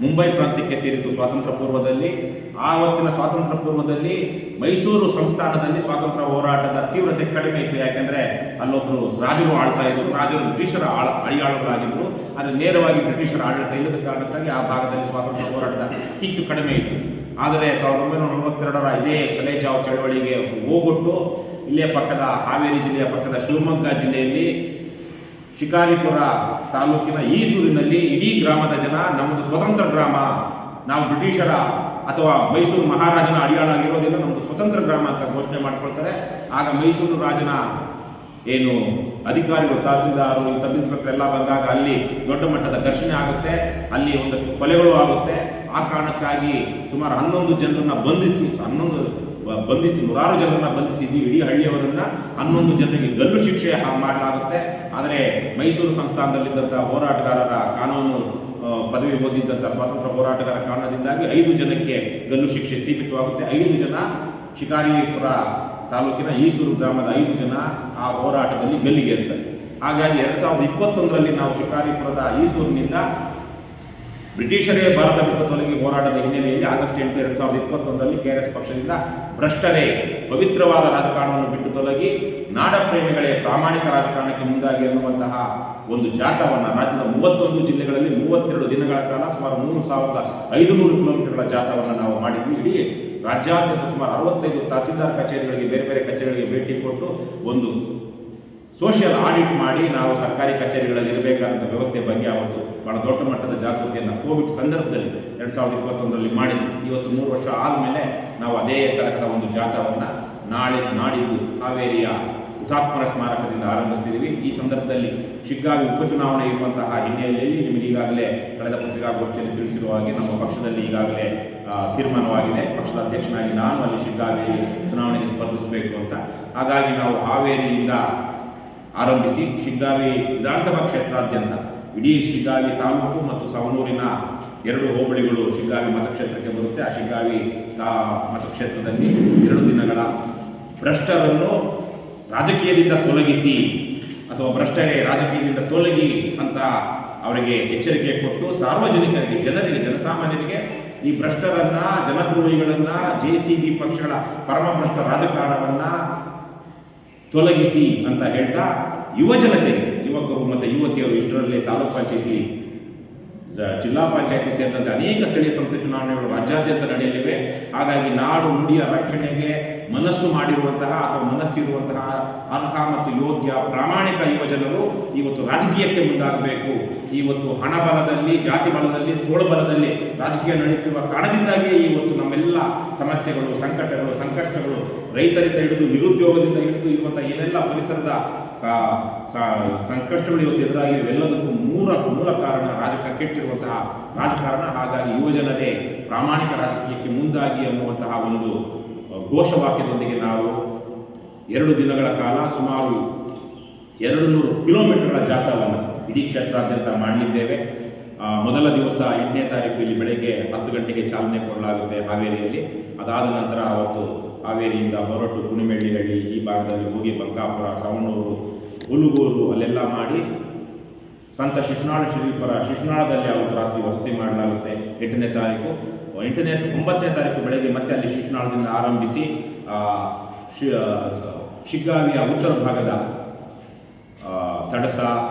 ಮುಂಬೈ ಪ್ರಾಂತ್ಯಕ್ಕೆ ಸೇರಿದ್ದು ಸ್ವಾತಂತ್ರ್ಯ ಪೂರ್ವದಲ್ಲಿ. ಆವತ್ತಿನ ಸ್ವಾತಂತ್ರ್ಯ ಪೂರ್ವದಲ್ಲಿ ಮೈಸೂರು ಸಂಸ್ಥಾನದಲ್ಲಿ ಸ್ವಾತಂತ್ರ್ಯ ಹೋರಾಟದ ತೀವ್ರತೆ ಕಡಿಮೆ ಇತ್ತು. ಯಾಕೆಂದರೆ ಅಲ್ಲೊಬ್ಬರು ರಾಜರು ಆಳ್ತಾ ಇದ್ರು, ರಾಜರು ಬ್ರಿಟಿಷರ ಅಡಿಯಾಳುಗಳಾಗಿದ್ದರು. ಆದರೆ ನೇರವಾಗಿ ಬ್ರಿಟಿಷರ ಆಡಳಿತ ಇಲ್ಲದ ಕಾರಣಕ್ಕಾಗಿ ಆ ಭಾಗದಲ್ಲಿ ಸ್ವಾತಂತ್ರ್ಯ ಹೋರಾಟದ ಕಿಚ್ಚು ಕಡಿಮೆ ಇತ್ತು. ಆದರೆ 1942ರ ಇದೇ ಚಲೇಜಾವ್ ಚಳವಳಿಗೆ ಹೋಗ್ಬಿಟ್ಟು ಇಲ್ಲೇ ಪಕ್ಕದ ಹಾವೇರಿ ಜಿಲ್ಲೆಯ ಪಕ್ಕದ ಶಿವಮೊಗ್ಗ ಜಿಲ್ಲೆಯಲ್ಲಿ ಶಿಕಾರಿಪುರ ತಾಲೂಕಿನ ಈಸೂರಿನಲ್ಲಿ ಇಡೀ ಗ್ರಾಮದ ಜನ ನಮ್ಮದು ಸ್ವತಂತ್ರ ಗ್ರಾಮ, ನಾವು ಬ್ರಿಟಿಷರ ಅಥವಾ ಮೈಸೂರು ಮಹಾರಾಜನ ಅಡಿಯಾಳಾಗಿರೋದಿಲ್ಲ, ನಮ್ಮದು ಸ್ವತಂತ್ರ ಗ್ರಾಮ ಅಂತ ಘೋಷಣೆ ಮಾಡ್ಕೊಳ್ತಾರೆ. ಆಗ ಮೈಸೂರು ರಾಜನ ಏನು ಅಧಿಕಾರಿಗಳು, ತಹಸೀಲ್ದಾರು, ಸಬ್ ಇನ್ಸ್ಪೆಕ್ಟರ್ ಎಲ್ಲ ಬಂದಾಗ ಅಲ್ಲಿ ದೊಡ್ಡ ಮಟ್ಟದ ಘರ್ಷಣೆ ಆಗುತ್ತೆ, ಅಲ್ಲಿ ಒಂದಷ್ಟು ಕೊಲೆಗಳು ಆಗುತ್ತೆ. ಆ ಕಾರಣಕ್ಕಾಗಿ ಸುಮಾರು 11 ಜನರನ್ನು ಬಂಧಿಸಿ 100 ಜನರನ್ನ ಬಂಧಿಸಿದ್ವಿ. ಇಡೀ ಹಳ್ಳಿಯವರನ್ನ 11 ಜನರಿಗೆ ಗಲ್ಲು ಶಿಕ್ಷೆ ಮಾಡಲಾಗುತ್ತೆ. ಆದರೆ ಮೈಸೂರು ಸಂಸ್ಥಾನದಲ್ಲಿದ್ದಂಥ ಹೋರಾಟಗಾರರ ಕಾನೂನು ಪದವಿ ಓದಿದ್ದಂಥ ಸ್ವಾತಂತ್ರ್ಯ ಹೋರಾಟಗಾರ ಕಾರಣದಿಂದಾಗಿ 5 ಜನಕ್ಕೆ ಗಲ್ಲು ಶಿಕ್ಷೆ ಸೀಮಿತವಾಗುತ್ತೆ. 5 ಜನ ಶಿಕಾರಿಪುರ ತಾಲೂಕಿನ ಈಸೂರು ಗ್ರಾಮದ 5 ಜನ ಆ ಹೋರಾಟದಲ್ಲಿ ಗಲ್ಲಿಗೇರ್ತಾರೆ. ಹಾಗಾಗಿ 2021ರಲ್ಲಿ ನಾವು ಶಿಕಾರಿಪುರದ ಈಸೂರಿನಿಂದ ಬ್ರಿಟಿಷರೇ ಭಾರತ ಬಿಟ್ಟು ತೊಲಗಿ ಹೋರಾಟದ ಹಿನ್ನೆಲೆಯಲ್ಲಿ ಆಗಸ್ಟ್ 8, 2021ರಲ್ಲಿ KRS ಪಕ್ಷದಿಂದ ಭ್ರಷ್ಟರೇ ಪವಿತ್ರವಾದ ರಾಜಕಾರಣವನ್ನು ಬಿಟ್ಟು ತೊಲಗಿ ನಾಡಪ್ರೇಮಿಗಳೇ ಪ್ರಾಮಾಣಿಕ ರಾಜಕಾರಣಕ್ಕೆ ಮುಂದಾಗಿ ಅನ್ನುವಂತಹ ಒಂದು ಜಾಥಾವನ್ನು ರಾಜ್ಯದ 31 ಜಿಲ್ಲೆಗಳಲ್ಲಿ 32 ದಿನಗಳ ಕಾಲ ಸುಮಾರು 3,500 ಕಿಲೋಮೀಟರ್ಗಳ ಜಾಥಾವನ್ನು ನಾವು ಮಾಡಿದ್ವಿ. ಇಡೀ ರಾಜ್ಯಾದ್ಯಂತ ಸುಮಾರು 65 ತಹಸೀಲ್ದಾರ್ ಕಚೇರಿಗಳಿಗೆ, ಬೇರೆ ಬೇರೆ ಕಚೇರಿಗಳಿಗೆ ಭೇಟಿ ಕೊಟ್ಟು ಒಂದು ಸೋಷಿಯಲ್ ಆಡಿಟ್ ಮಾಡಿ ನಾವು ಸರ್ಕಾರಿ ಕಚೇರಿಗಳಲ್ಲಿ ಇರಬೇಕಾದಂಥ ವ್ಯವಸ್ಥೆ ಬಗ್ಗೆ ಅವತ್ತು ಬಹಳ ದೊಡ್ಡ ಮಟ್ಟದ ಜಾಗೃತಿಯನ್ನು ಕೋವಿಡ್ ಸಂದರ್ಭದಲ್ಲಿ 2021ರಲ್ಲಿ ಮಾಡಿದ್ವಿ. ಇವತ್ತು 3 ವರ್ಷ ಆದಮೇಲೆ ನಾವು ಅದೇ ತರಹದ ಒಂದು ಜಾಥಾವನ್ನು ನಾಡಿದ್ದು ಹಾವೇರಿಯ ಹುತಾತ್ಮರ ಸ್ಮಾರಕದಿಂದ ಆರಂಭಿಸ್ತಿದ್ದೀವಿ. ಈ ಸಂದರ್ಭದಲ್ಲಿ ಶಿಗ್ಗಾವಿ ಉಪಚುನಾವಣೆ ಇರುವಂತಹ ಹಿನ್ನೆಲೆಯಲ್ಲಿ ನಿಮಗೆ ಈಗಾಗಲೇ ಕಳೆದ ಪತ್ರಿಕಾಗೋಷ್ಠಿಯಲ್ಲಿ ತಿಳಿಸಿರುವ ಹಾಗೆ ನಮ್ಮ ಪಕ್ಷದಲ್ಲಿ ಈಗಾಗಲೇ ತೀರ್ಮಾನವಾಗಿದೆ. ಪಕ್ಷದ ಅಧ್ಯಕ್ಷನಾಗಿ ನಾನು ಅಲ್ಲಿ ಶಿಗ್ಗಾವಿಯಲ್ಲಿ ಚುನಾವಣೆಗೆ ಸ್ಪರ್ಧಿಸಬೇಕು ಅಂತ. ಹಾಗಾಗಿ ನಾವು ಹಾವೇರಿಯಿಂದ ಆರಂಭಿಸಿ ಶಿಗ್ಗಾವಿ ವಿಧಾನಸಭಾ ಕ್ಷೇತ್ರಾದ್ಯಂತ ಇಡೀ ಶಿಗ್ಗಾವಿ ತಾಲೂಕು ಮತ್ತು ಸವಣೂರಿನ 2 ಹೋಬಳಿಗಳು ಶಿಗ್ಗಾವಿ ಮತಕ್ಷೇತ್ರಕ್ಕೆ ಬರುತ್ತೆ. ಆ ಶಿಗ್ಗಾವಿ ಮತಕ್ಷೇತ್ರದಲ್ಲಿ 2 ದಿನಗಳ ಭ್ರಷ್ಟರನ್ನು ರಾಜಕೀಯದಿಂದ ತೊಲಗಿಸಿ ಅಥವಾ ಭ್ರಷ್ಟರೇ ರಾಜಕೀಯದಿಂದ ತೊಲಗಿ ಅಂತ ಅವರಿಗೆ ಎಚ್ಚರಿಕೆ ಕೊಟ್ಟು ಸಾರ್ವಜನಿಕರಿಗೆ, ಜನಸಾಮಾನ್ಯರಿಗೆ ಈ ಭ್ರಷ್ಟರನ್ನ, ಜನದ್ರೋಹಿಗಳನ್ನ, JCB ಪಕ್ಷಗಳ ಪರಮಭ್ರಷ್ಟ ರಾಜಕಾರಣವನ್ನು ತೊಲಗಿಸಿ ಅಂತ ಹೇಳ್ತಾ ಯುವಕರು ಮತ್ತು ಯುವತಿಯರು ಇಷ್ಟರಲ್ಲೇ ತಾಲೂಕು ಪಂಚಾಯತಿ, ಜಿಲ್ಲಾ ಪಂಚಾಯತಿ ಸೇರಿದಂತೆ ಅನೇಕ ಸ್ಥಳೀಯ ಸಂಸ್ಥೆ ಚುನಾವಣೆಗಳು ರಾಜ್ಯಾದ್ಯಂತ ನಡೆಯಲಿವೆ. ಹಾಗಾಗಿ ನಾಡು ನುಡಿಯ ರಕ್ಷಣೆಗೆ ಮನಸ್ಸು ಮಾಡಿರುವಂತಹ ಅಥವಾ ಮನಸ್ಸಿರುವಂತಹ ಅರ್ಹ ಮತ್ತು ಯೋಗ್ಯ ಪ್ರಾಮಾಣಿಕ ಯುವಜನರು ಇವತ್ತು ರಾಜಕೀಯಕ್ಕೆ ಮುಂದಾಗಬೇಕು. ಇವತ್ತು ಹಣ ಬಲದಲ್ಲಿ, ಜಾತಿ ಬಲದಲ್ಲಿ, ತೋಳ್ಬಲದಲ್ಲಿ ರಾಜಕೀಯ ನಡೆಯುತ್ತಿರುವ ಕಾರಣದಿಂದಾಗಿಯೇ ಇವತ್ತು ನಮ್ಮೆಲ್ಲ ಸಮಸ್ಯೆಗಳು, ಸಂಕಷ್ಟಗಳು ರೈತರಿಂದ ಹಿಡಿದು ನಿರುದ್ಯೋಗದಿಂದ ಹಿಡಿದು ಇರುವಂಥ ಏನೆಲ್ಲ ಪರಿಸರದ ಸಂಕಷ್ಟಗಳು ಇವತ್ತು ಎದುರಾಗಿವೆ. ಎಲ್ಲದಕ್ಕೂ ಮೂಲ ಕಾರಣ ಕೆಟ್ಟಿರುವಂತಹ ರಾಜಕಾರಣ. ಹಾಗಾಗಿ ಯುವಜನರೇ ಪ್ರಾಮಾಣಿಕ ರಾಜಕೀಯಕ್ಕೆ ಮುಂದಾಗಿ ಅನ್ನುವಂತಹ ಒಂದು ಘೋಷವಾಕ್ಯದೊಂದಿಗೆ ನಾವು 2 ದಿನಗಳ ಕಾಲ ಸುಮಾರು 200 ಕಿಲೋಮೀಟರ್ಗಳ ಜಾಥಾವನ್ನು ಇಡೀ ಕ್ಷೇತ್ರಾದ್ಯಂತ ಮಾಡಲಿದ್ದೇವೆ. ಮೊದಲ ದಿವಸ 8ನೇ ತಾರೀಕು ಇಲ್ಲಿ ಬೆಳಗ್ಗೆ 10 ಗಂಟೆಗೆ ಚಾಲನೆ ಕೊಡಲಾಗುತ್ತೆ ಹಾವೇರಿಯಲ್ಲಿ. ಅದಾದ ನಂತರ ಅವತ್ತು ಹಾವೇರಿಯಿಂದ ಹೊರಟು ಕುಣಿಮೆಳ್ಳಿಹಳ್ಳಿ ಈ ಭಾಗದಲ್ಲಿ ಹೋಗಿ ಬಂಕಾಪುರ, ಸವಣೂರು, ಹುಲಗೂರು ಅಲ್ಲೆಲ್ಲ ಮಾಡಿ ಸಂತ ಶಿಶುನಾಳ ಶ್ರೀಫರ ಶಿಶುನಾಳದಲ್ಲಿ ಅವತ್ತು ರಾತ್ರಿ ವಸತಿ ಮಾಡಲಾಗುತ್ತೆ 8ನೇ ತಾರೀಕು. 9ನೇ ತಾರೀಕು ಬೆಳಗ್ಗೆ ಮತ್ತೆ ಅಲ್ಲಿ ಶಿಶುನಾಳದಿಂದ ಆರಂಭಿಸಿ ಶಿಗ್ಗಾವಿಯ ಉತ್ತರ ಭಾಗದ ತಡಸ,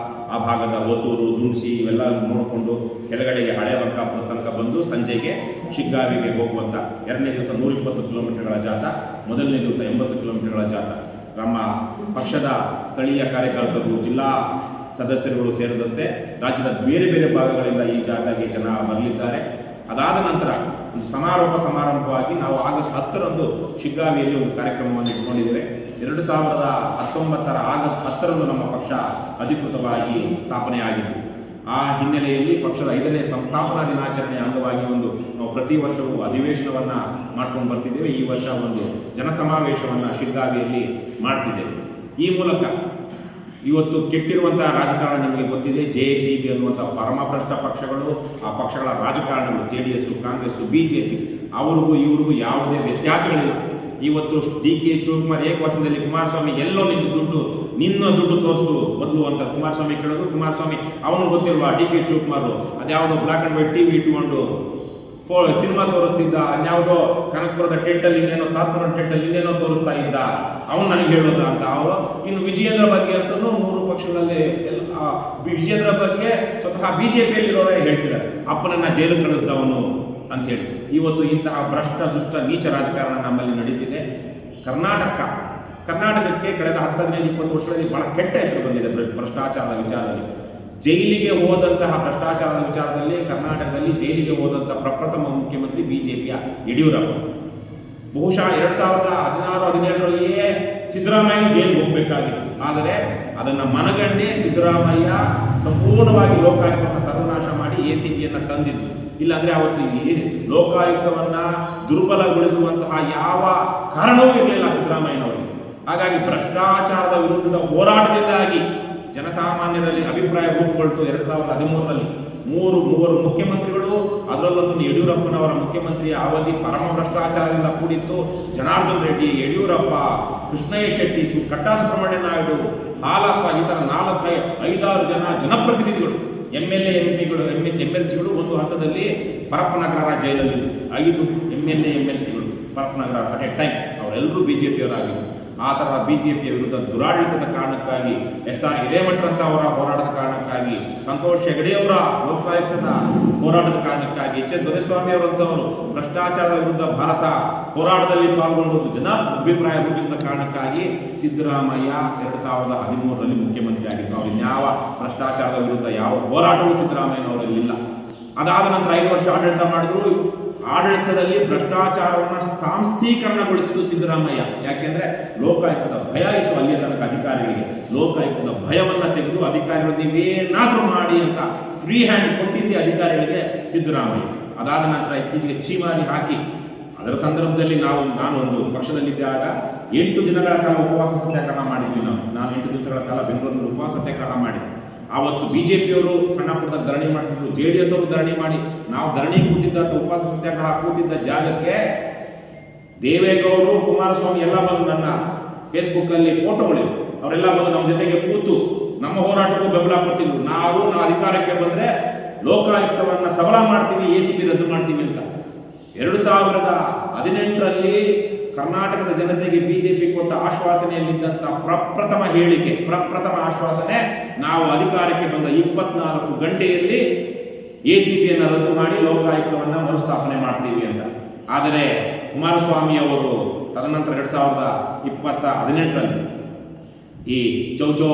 ಆ ಭಾಗದ ಹೊಸೂರು, ದುಣಸಿ ಇವೆಲ್ಲ ನೋಡಿಕೊಂಡು ಕೆಳಗಡೆಗೆ ಹಳೆ ಬಂಕಾಪುರ ತನಕ ಬಂದು ಸಂಜೆಗೆ ಶಿಗ್ಗಾವಿಗೆ ಹೋಗುವಂಥ 2ನೇ ದಿವಸ 120 ಕಿಲೋಮೀಟರ್ಗಳ ಜಾಥಾ, ಮೊದಲನೇ ದಿವಸ 80 ಕಿಲೋಮೀಟರ್ಗಳ ಜಾಥಾ. ನಮ್ಮ ಪಕ್ಷದ ಸ್ಥಳೀಯ ಕಾರ್ಯಕರ್ತರು, ಜಿಲ್ಲಾ ಸದಸ್ಯರುಗಳು ಸೇರಿದಂತೆ ರಾಜ್ಯದ ಬೇರೆ ಬೇರೆ ಭಾಗಗಳಿಂದ ಈ ಜಾಥಾಗೆ ಜನ ಬರಲಿದ್ದಾರೆ. ಅದಾದ ನಂತರ ಒಂದು ಸಮಾರಂಭವಾಗಿ ನಾವು ಆಗಸ್ಟ್ 10ರಂದು ಶಿಗ್ಗಾವಿಯಲ್ಲಿ ಒಂದು ಕಾರ್ಯಕ್ರಮವನ್ನು ಇಟ್ಕೊಂಡಿದ್ದೇವೆ. 2019ರ ಆಗಸ್ಟ್ 10ರಂದು ನಮ್ಮ ಪಕ್ಷ ಅಧಿಕೃತವಾಗಿ ಸ್ಥಾಪನೆಯಾಗಿದ್ದು, ಆ ಹಿನ್ನೆಲೆಯಲ್ಲಿ ಪಕ್ಷದ 5ನೇ ಸಂಸ್ಥಾಪನಾ ದಿನಾಚರಣೆಯ ಅಂಗವಾಗಿ ನಾವು ಪ್ರತಿ ವರ್ಷವೂ ಅಧಿವೇಶನವನ್ನು ಮಾಡ್ಕೊಂಡು ಬರ್ತಿದ್ದೇವೆ. ಈ ವರ್ಷ ಒಂದು ಜನಸಮಾವೇಶವನ್ನು ಶಿಗ್ಗಾವಿಯಲ್ಲಿ ಮಾಡ್ತಿದ್ದೇವೆ. ಈ ಮೂಲಕ ಇವತ್ತು ಕೆಟ್ಟಿರುವಂತಹ ರಾಜಕಾರಣ ನಿಮಗೆ ಗೊತ್ತಿದೆ. JCB ಅನ್ನುವಂಥ ಪರಮಭ್ರಷ್ಟ ಪಕ್ಷಗಳು, ಆ ಪಕ್ಷಗಳ ರಾಜಕಾರಣಗಳು JDS, ಕಾಂಗ್ರೆಸ್, BJP ಅವ್ರಿಗೂ ಇವ್ರಿಗೂ ಯಾವುದೇ ವ್ಯತ್ಯಾಸಗಳಿಲ್ಲ. ಇವತ್ತು ಡಿ ಕೆ ಶಿವಕುಮಾರ್ ಏಕವಚನದಲ್ಲಿ ಕುಮಾರಸ್ವಾಮಿ ಎಲ್ಲೋ ನಿನ್ನ ದುಡ್ಡು ತೋರಿಸು ಮೊದಲು ಅಂತ ಕುಮಾರಸ್ವಾಮಿ ಕೇಳೋದು. ಕುಮಾರಸ್ವಾಮಿ ಅವನು ಗೊತ್ತಿಲ್ವಾ ಡಿ ಕೆ ಶಿವಕುಮಾರ್ ಅದ್ಯಾವುದೋ ಬ್ಲಾಕ್ ಅಂಡ್ ವೈಟ್ ಟಿವಿ ಇಟ್ಟುಕೊಂಡು ಸಿನಿಮಾ ತೋರಿಸ್ತಿದ್ದ, ಅನ್ಯಾವುದೋ ಕನಕಪುರದ ಟೆಂಟಲ್ಲಿ ಇನ್ನೇನೋ ಸಾತ್ಪುರ ಟೆಂಟಲ್ಲಿ ಇನ್ನೇನೋ ತೋರಿಸ್ತಾ ಇದ್ದ, ಅವನು ನನಗೆ ಹೇಳೋದ ಅಂತ ಅವರು. ಇನ್ನು ವಿಜಯೇಂದ್ರ ಬಗ್ಗೆ ಅಂತಲೂ ಮೂರು ಪಕ್ಷಗಳಲ್ಲಿ ವಿಜಯೇಂದ್ರ ಬಗ್ಗೆ ಸ್ವತಃ ಬಿಜೆಪಿಯಲ್ಲಿರೋರೇ ಹೇಳ್ತಿದ್ದಾರೆ, ಅಪ್ಪನನ್ನ ಜೈಲು ಕಳಿಸಿದವನು ಅಂತ ಹೇಳಿ. ಇವತ್ತು ಇಂತಹ ಭ್ರಷ್ಟ ದುಷ್ಟ ನೀಚ ರಾಜಕಾರಣ ನಮ್ಮಲ್ಲಿ ನಡೀತಿದೆ. ಕರ್ನಾಟಕಕ್ಕೆ ಕಳೆದ 10-15-20 ವರ್ಷಗಳಲ್ಲಿ ಬಹಳ ಕೆಟ್ಟ ಹೆಸರು ಬಂದಿದೆ ಭ್ರಷ್ಟಾಚಾರದ ವಿಚಾರದಲ್ಲಿ. ಜೈಲಿಗೆ ಹೋದಂತಹ ಭ್ರಷ್ಟಾಚಾರದ ವಿಚಾರದಲ್ಲಿ ಕರ್ನಾಟಕದಲ್ಲಿ ಜೈಲಿಗೆ ಹೋದಂತಹ ಪ್ರಪ್ರಥಮ ಮುಖ್ಯಮಂತ್ರಿ ಬಿಜೆಪಿಯ ಯಡಿಯೂರಪ್ಪ. ಬಹುಶಃ 2016-17ರಲ್ಲಿಯೇ ಸಿದ್ದರಾಮಯ್ಯ ಜೈಲಿಗೆ ಹೋಗಬೇಕಾಗಿತ್ತು. ಆದರೆ ಅದನ್ನು ಮನಗಂಡೇ ಸಿದ್ದರಾಮಯ್ಯ ಸಂಪೂರ್ಣವಾಗಿ ಲೋಕಾಯುಕ್ತವನ್ನು ಸರ್ವನಾಶ ಮಾಡಿ ACBಯನ್ನು ತಂದಿದ್ದು. ಇಲ್ಲಾಂದ್ರೆ ಅವತ್ತು ಈ ಲೋಕಾಯುಕ್ತವನ್ನ ದುರ್ಬಲಗೊಳಿಸುವಂತಹ ಯಾವ ಕಾರಣವೂ ಇರಲಿಲ್ಲ ಸಿದ್ದರಾಮಯ್ಯನವರಿಗೆ. ಹಾಗಾಗಿ ಭ್ರಷ್ಟಾಚಾರದ ವಿರುದ್ಧದ ಹೋರಾಟದಿಂದಾಗಿ ಜನಸಾಮಾನ್ಯರಲ್ಲಿ ಅಭಿಪ್ರಾಯ ರೂಪುಗೊಳ್ತು. 2013ರಲ್ಲಿ ಮೂವರು ಮುಖ್ಯಮಂತ್ರಿಗಳು, ಅದರಲ್ಲೊಂದು ಯಡಿಯೂರಪ್ಪನವರ ಮುಖ್ಯಮಂತ್ರಿಯ ಅವಧಿ ಪರಮ ಭ್ರಷ್ಟಾಚಾರದಿಂದ ಕೂಡಿತ್ತು. ಜನಾರ್ದನ್ ರೆಡ್ಡಿ, ಯಡಿಯೂರಪ್ಪ, ಕೃಷ್ಣಯ್ಯ ಶೆಟ್ಟಿ, ಕಟ್ಟಾ ಸುಬ್ರಹ್ಮಣ್ಯ ನಾಯ್ಡು, ಹಾಲಪ್ಪ, ಈ ಥರ 4-5-6 ಜನ ಜನಪ್ರತಿನಿಧಿಗಳು, MLA MP-ಗಳು, MLC-ಗಳು ಒಂದು ಹಂತದಲ್ಲಿ ಪರಪ್ಪನಗರ ಜೈಲಲ್ಲಿ 5 MLA MLC-ಗಳು ಪರಪ್ಪನಗರ ಅಟ್ ಎ ಟೈಮ್ ಅವರೆಲ್ಲರೂ ಬಿಜೆಪಿಯವರಾಗಿದ್ದರು. ಆ ಥರ ಬಿಜೆಪಿಯ ವಿರುದ್ಧ ದುರಾಡಳಿತದ ಕಾರಣಕ್ಕಾಗಿ SR ಹಿರೇಮಠರಂತ ಅವರ ಹೋರಾಟದ ಕಾರಣಕ್ಕಾಗಿ, ಸಂತೋಷ್ ಹೆಗಡೆ ಅವರ ಲೋಕಾಯುಕ್ತದ ಹೋರಾಟದ ಕಾರಣಕ್ಕಾಗಿ, HS ದೊರೆಸ್ವಾಮಿ ಅವರಂತವರು ಭ್ರಷ್ಟಾಚಾರದ ವಿರುದ್ಧ ಭಾರತ ಹೋರಾಟದಲ್ಲಿ ಪಾಲ್ಗೊಂಡು ಜನ ಅಭಿಪ್ರಾಯ ರೂಪಿಸಿದ ಕಾರಣಕ್ಕಾಗಿ ಸಿದ್ದರಾಮಯ್ಯ 2013ರಲ್ಲಿ ಮುಖ್ಯಮಂತ್ರಿ ಆಗಿದ್ದು. ಅವರು ಇನ್ಯಾವ ಭ್ರಷ್ಟಾಚಾರದ ವಿರುದ್ಧ ಯಾವ ಹೋರಾಟವೂ ಸಿದ್ದರಾಮಯ್ಯನವರಲ್ಲಿಲ್ಲ. ಅದಾದ ನಂತರ 5 ವರ್ಷ ಆಡಳಿತ ಮಾಡಿದ್ರು. ಆಡಳಿತದಲ್ಲಿ ಭ್ರಷ್ಟಾಚಾರವನ್ನು ಸಾಂಸ್ಥೀಕರಣಗೊಳಿಸಿದ್ದು ಸಿದ್ದರಾಮಯ್ಯ. ಯಾಕೆಂದ್ರೆ ಲೋಕಾಯುಕ್ತದ ಭಯ ಇತ್ತು ಅಲ್ಲಿಯ ತನಕ ಅಧಿಕಾರಿಗಳಿಗೆ. ಲೋಕಾಯುಕ್ತದ ಭಯವನ್ನ ತೆಗೆದು ಅಧಿಕಾರಿಗಳು ನೀವೇನಾದ್ರೂ ಮಾಡಿ ಅಂತ ಫ್ರೀ ಹ್ಯಾಂಡ್ ಕೊಟ್ಟಿದ್ದೆ ಅಧಿಕಾರಿಗಳಿಗೆ ಸಿದ್ದರಾಮಯ್ಯ. ಅದಾದ ನಂತರ ಇತ್ತೀಚೆಗೆ ಚೀಮಾರಿ ಹಾಕಿ, ಅದರ ಸಂದರ್ಭದಲ್ಲಿ ನಾನು ಒಂದು ಪಕ್ಷದಲ್ಲಿದ್ದಾಗ 8 ದಿನಗಳ ಕಾಲ ಉಪವಾಸ ಸತ್ಯಾಗ್ರಹ ಮಾಡಿದ್ವಿ. ನಾನು 8 ದಿವಸಗಳ ಕಾಲ ಬೆಂಗಳೂರಿನಲ್ಲಿ ಉಪವಾಸ ಸತ್ಯಾಗ್ರಹ ಮಾಡಿದ್ವಿ. ಆವತ್ತು ಬಿಜೆಪಿಯವರು ಸಣ್ಣ ಪುಟ್ಟದಾಗ ಧರಣಿ ಮಾಡ್ತಿದ್ರು, JDS ಅವರು ಧರಣಿ ಮಾಡಿ, ನಾವು ಧರಣಿ ಕೂತಿದ್ದಂಥ ಉಪವಾಸ ಸತ್ಯಾಗ್ರಹ ಕೂತಿದ್ದ ಜಾಗಕ್ಕೆ ದೇವೇಗೌಡರು, ಕುಮಾರಸ್ವಾಮಿ ಎಲ್ಲ ಬಂದು ನನ್ನ ಫೇಸ್ಬುಕ್ಕಲ್ಲಿ ಫೋಟೋಗಳಿವೆ. ಅವರೆಲ್ಲ ಬಂದು ನಮ್ಮ ಜೊತೆಗೆ ಕೂತು ನಮ್ಮ ಹೋರಾಟಕ್ಕೂ ಬೆಂಬಲ ಕೊಟ್ಟಿದ್ರು. ನಾವು ಅಧಿಕಾರಕ್ಕೆ ಬಂದರೆ ಲೋಕಾಯುಕ್ತವನ್ನ ಸಬಲ ಮಾಡ್ತೀವಿ, ACB ರದ್ದು ಮಾಡ್ತೀವಿ ಅಂತ. 2018ರಲ್ಲಿ ಕರ್ನಾಟಕದ ಜನತೆಗೆ ಬಿಜೆಪಿ ಕೊಟ್ಟ ಆಶ್ವಾಸನೆಯಲ್ಲಿದ್ದಂಥ ಪ್ರಪ್ರಥಮ ಆಶ್ವಾಸನೆ, ನಾವು ಅಧಿಕಾರಕ್ಕೆ ಬಂದ 24 ಗಂಟೆಯಲ್ಲಿ ACBಯನ್ನು ರದ್ದು ಮಾಡಿ ಲೋಕಾಯುಕ್ತವನ್ನ ಮರುಸ್ಥಾಪನೆ ಮಾಡ್ತೀವಿ ಅಂತ. ಆದರೆ ಕುಮಾರಸ್ವಾಮಿ ಅವರು ತದನಂತರ 2018ರಲ್ಲಿ ಈ ಚೌಚೋ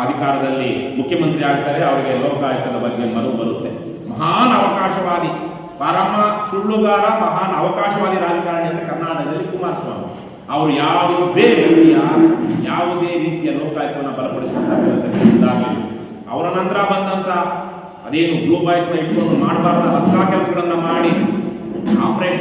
ಅಧಿಕಾರದಲ್ಲಿ ಮುಖ್ಯಮಂತ್ರಿ ಆಗ್ತಾರೆ. ಅವರಿಗೆ ಲೋಕಾಯುಕ್ತದ ಬಗ್ಗೆ ಮರು ಬರುತ್ತೆ. ಮಹಾನ್ ಅವಕಾಶವಾದಿ, ಪರಮ ಸುಳ್ಳುಗಾರ, ಮಹಾನ್ ಅವಕಾಶವಾದಿ ರಾಜಕಾರಣಿ ಅಂದರೆ ಕರ್ನಾಟಕದಲ್ಲಿ ಕುಮಾರಸ್ವಾಮಿ. ಅವರು ಯಾವುದೇ ರೀತಿಯ ಲೋಕಾಯುಕ್ತವನ್ನು ಬಲಪಡಿಸುವಂತಹ ಕೆಲಸಕ್ಕೆ ಮುಂದಾಗಲಿಲ್ಲ. ಅವರ ನಂತರ ಬಂದಂತ ಅದೇನು ಬ್ಲೂ ಬಾಯ್ಸ್ನ ಇಟ್ಕೊಂಡು ಮಾಡಬಾರ್ದ ಕೆಲಸಗಳನ್ನ ಮಾಡಿ ಆಪರೇಷನ್